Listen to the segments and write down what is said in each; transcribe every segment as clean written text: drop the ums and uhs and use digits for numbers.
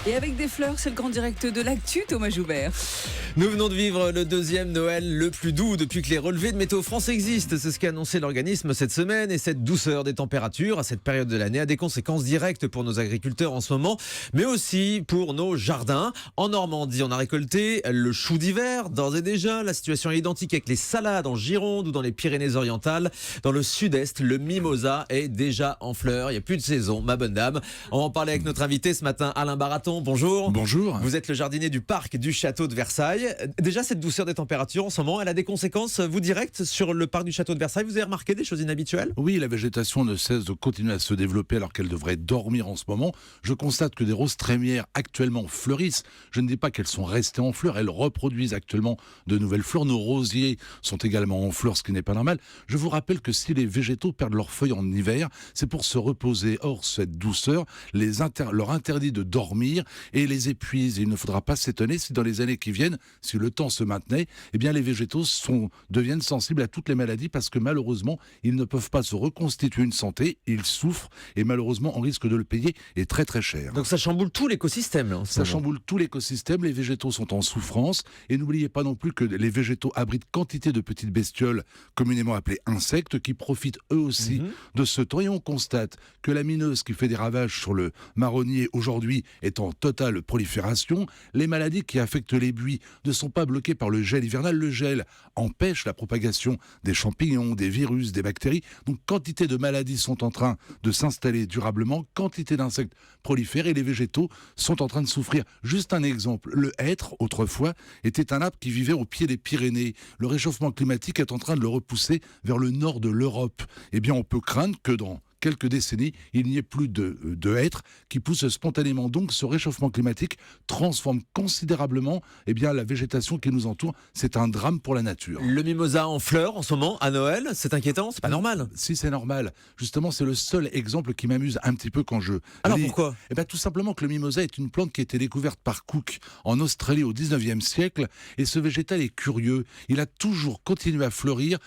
Et avec des fleurs, c'est le grand direct de l'actu, Thomas Joubert. Nous venons de vivre le deuxième Noël le plus doux depuis que les relevés de Météo France existent. C'est ce qu'a annoncé l'organisme cette semaine. Et cette douceur des températures à cette période de l'année a des conséquences directes pour nos agriculteurs en ce moment, mais aussi pour nos jardins. En Normandie, on a récolté le chou d'hiver, d'ores et déjà. La situation est identique avec les salades en Gironde ou dans les Pyrénées-Orientales. Dans le sud-est, le mimosa est déjà en fleurs. Il n'y a plus de saison, ma bonne dame. On va en parler avec notre invité ce matin, Alain Baraton. Bonjour. Bonjour. Vous êtes le jardinier du parc du château de Versailles. Déjà, cette douceur des températures en ce moment, elle a des conséquences, vous, directes sur le parc du château de Versailles. Vous avez remarqué des choses inhabituelles ? Oui, la végétation ne cesse de continuer à se développer alors qu'elle devrait dormir en ce moment. Je constate que des roses trémières actuellement fleurissent. Je ne dis pas qu'elles sont restées en fleurs, elles reproduisent actuellement de nouvelles fleurs. Nos rosiers sont également en fleurs, ce qui n'est pas normal. Je vous rappelle que si les végétaux perdent leurs feuilles en hiver, c'est pour se reposer. Or, cette douceur leur interdit de dormir et les épuise. Et il ne faudra pas s'étonner si dans les années qui viennent, si le temps se maintenait, eh bien les végétaux deviennent sensibles à toutes les maladies parce que malheureusement, ils ne peuvent pas se reconstituer une santé, ils souffrent et malheureusement, on risque de le payer et très très cher. Donc ça chamboule tout l'écosystème. Là, ça chamboule tout l'écosystème, les végétaux sont en souffrance et n'oubliez pas non plus que les végétaux abritent quantité de petites bestioles communément appelées insectes qui profitent eux aussi de ce temps et on constate que la mineuse qui fait des ravages sur le marronnier aujourd'hui est en totale prolifération. Les maladies qui affectent les buis ne sont pas bloquées par le gel hivernal. Le gel empêche la propagation des champignons, des virus, des bactéries. Donc quantité de maladies sont en train de s'installer durablement, quantité d'insectes prolifèrent et les végétaux sont en train de souffrir. Juste un exemple, le hêtre, autrefois, était un arbre qui vivait au pied des Pyrénées. Le réchauffement climatique est en train de le repousser vers le nord de l'Europe. Eh bien, on peut craindre que dans quelques décennies, il n'y ait plus de hêtres qui poussent spontanément. Donc ce réchauffement climatique transforme considérablement la végétation qui nous entoure. C'est un drame pour la nature. Le mimosa en fleurs en ce moment, à Noël, c'est inquiétant, c'est pas normal. Si, c'est normal. Justement, c'est le seul exemple qui m'amuse un petit peu quand je Alors lis. Pourquoi ? Tout simplement que le mimosa est une plante qui a été découverte par Cook en Australie au 19e siècle. Et ce végétal est curieux. Il a toujours continué à fleurir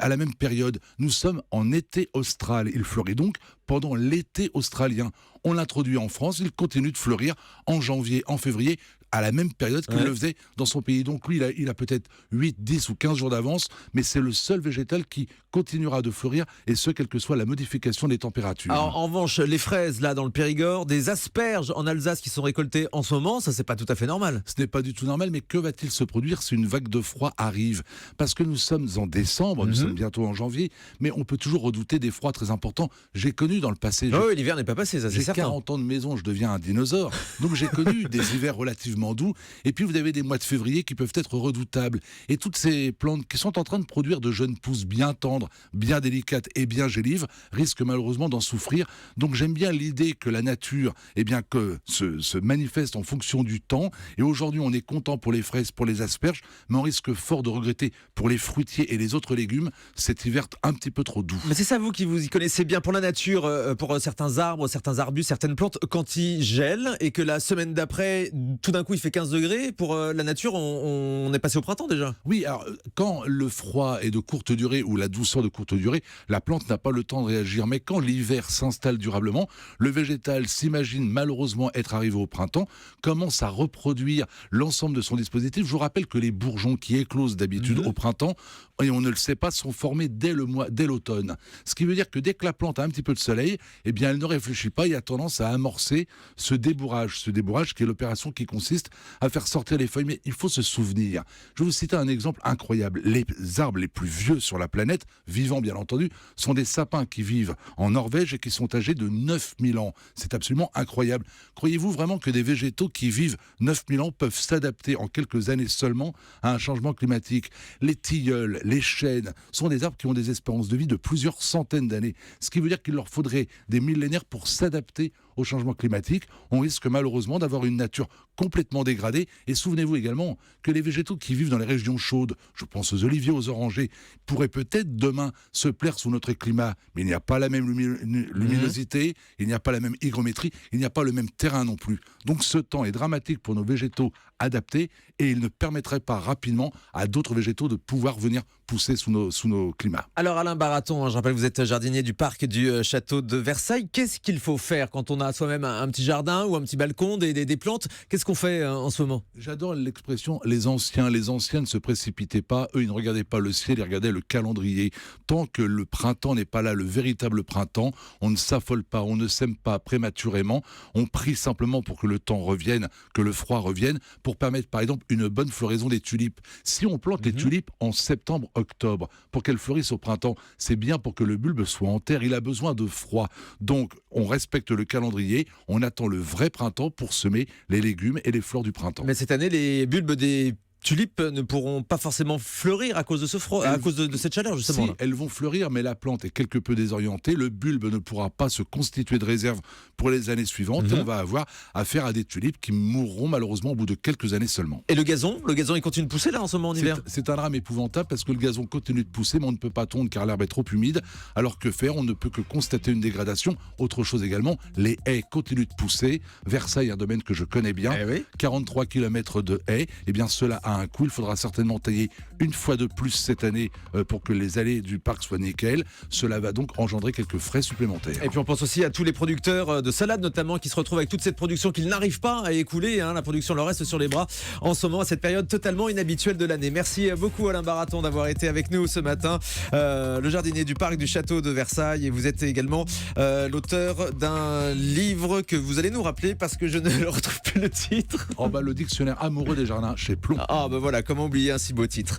à la même période. Nous sommes en été austral. Il fleurit donc pendant l'été australien. On l'introduit en France, il continue de fleurir en janvier, en février, à la même période qu'il le faisait dans son pays. Donc lui, il a peut-être 8, 10 ou 15 jours d'avance, mais c'est le seul végétal qui continuera de fleurir, et ce, quelle que soit la modification des températures. Alors, en revanche, les fraises, là, dans le Périgord, des asperges en Alsace qui sont récoltées en ce moment, ça, c'est pas tout à fait normal. Ce n'est pas du tout normal, mais que va-t-il se produire si une vague de froid arrive ? Parce que nous sommes en décembre, nous sommes bientôt en janvier, mais on peut toujours redouter des froids très importants. J'ai connu dans le passé... Oui, l'hiver n'est pas passé, ça, c'est certain. J'ai 40 ans de maison, je deviens un dinosaure. Donc j'ai connu des hivers relativement doux. Et puis vous avez des mois de février qui peuvent être redoutables. Et toutes ces plantes qui sont en train de produire de jeunes pousses bien tendres, bien délicates et bien gélives risquent malheureusement d'en souffrir. Donc j'aime bien l'idée que la nature se manifeste en fonction du temps. Et aujourd'hui on est content pour les fraises, pour les asperges, mais on risque fort de regretter pour les fruitiers et les autres légumes cet hiver un petit peu trop doux. Mais c'est ça, vous qui vous y connaissez bien pour la nature, pour certains arbres, certains arbustes, certaines plantes, quand ils gèlent et que la semaine d'après, tout d'un coup il fait 15 degrés, pour la nature, on est passé au printemps déjà. Oui, alors quand le froid est de courte durée ou la douceur de courte durée, la plante n'a pas le temps de réagir. Mais quand l'hiver s'installe durablement, le végétal s'imagine malheureusement être arrivé au printemps, commence à reproduire l'ensemble de son dispositif. Je vous rappelle que les bourgeons qui éclosent d'habitude au printemps, et on ne le sait pas, sont formés dès l'automne. Ce qui veut dire que dès que la plante a un petit peu de soleil, eh bien elle ne réfléchit pas et a tendance à amorcer ce débourrage qui est l'opération qui consiste à faire sortir les feuilles. Mais il faut se souvenir, je vais vous citer un exemple incroyable. Les arbres les plus vieux sur la planète, vivants bien entendu, sont des sapins qui vivent en Norvège et qui sont âgés de 9000 ans. C'est absolument incroyable. Croyez-vous vraiment que des végétaux qui vivent 9000 ans peuvent s'adapter en quelques années seulement à un changement climatique ? Les tilleuls, les chênes sont des arbres qui ont des espérances de vie de plusieurs centaines d'années. Ce qui veut dire qu'il leur faudrait des millénaires pour s'adapter au changement climatique. On risque malheureusement d'avoir une nature complètement dégradée. Et souvenez-vous également que les végétaux qui vivent dans les régions chaudes, je pense aux oliviers, aux orangers, pourraient peut-être demain se plaire sous notre climat. Mais il n'y a pas la même luminosité, il n'y a pas la même hygrométrie, il n'y a pas le même terrain non plus. Donc ce temps est dramatique pour nos végétaux adaptés et il ne permettrait pas rapidement à d'autres végétaux de pouvoir venir pousser sous nos climats. Alors Alain Baraton, je rappelle, vous êtes jardinier du parc du château de Versailles. Qu'est-ce qu'il faut faire quand on a soi-même un petit jardin ou un petit balcon, des plantes? Qu'est-ce qu'on fait en ce moment? J'adore l'expression les anciens ne se précipitaient pas, eux ils ne regardaient pas le ciel, ils regardaient le calendrier. Tant que le printemps n'est pas là, le véritable printemps, on ne s'affole pas, on ne sème pas prématurément, on prie simplement pour que le temps revienne, que le froid revienne, pour permettre par exemple une bonne floraison des tulipes. Si on plante les tulipes en septembre, octobre, pour qu'elles fleurissent au printemps, c'est bien pour que le bulbe soit en terre, il a besoin de froid. Donc on respecte le calendrier, on attend le vrai printemps pour semer les légumes et les fleurs du printemps. Mais cette année, les bulbes des tulipes ne pourront pas forcément fleurir à cause de ce froid, à cause de cette chaleur justement. Si, elles vont fleurir, mais la plante est quelque peu désorientée. Le bulbe ne pourra pas se constituer de réserve pour les années suivantes. Et on va avoir affaire à des tulipes qui mourront malheureusement au bout de quelques années seulement. Et le gazon il continue de pousser là en ce moment en hiver? C'est un drame épouvantable parce que le gazon continue de pousser, mais on ne peut pas tondre car l'herbe est trop humide. Alors que faire? On ne peut que constater une dégradation. Autre chose également, les haies continuent de pousser. Versailles, un domaine que je connais bien. 43 km de haies. Eh bien, cela a un coût. Il faudra certainement tailler une fois de plus cette année pour que les allées du parc soient nickel. Cela va donc engendrer quelques frais supplémentaires. Et puis on pense aussi à tous les producteurs de salade notamment qui se retrouvent avec toute cette production qu'ils n'arrivent pas à écouler. La production leur reste sur les bras en ce moment à cette période totalement inhabituelle de l'année. Merci beaucoup Alain Baraton d'avoir été avec nous ce matin, le jardinier du parc du château de Versailles. Et vous êtes également l'auteur d'un livre que vous allez nous rappeler parce que je ne retrouve plus le titre. Le dictionnaire amoureux des jardins chez Plomb. Voilà, comment oublier un si beau titre.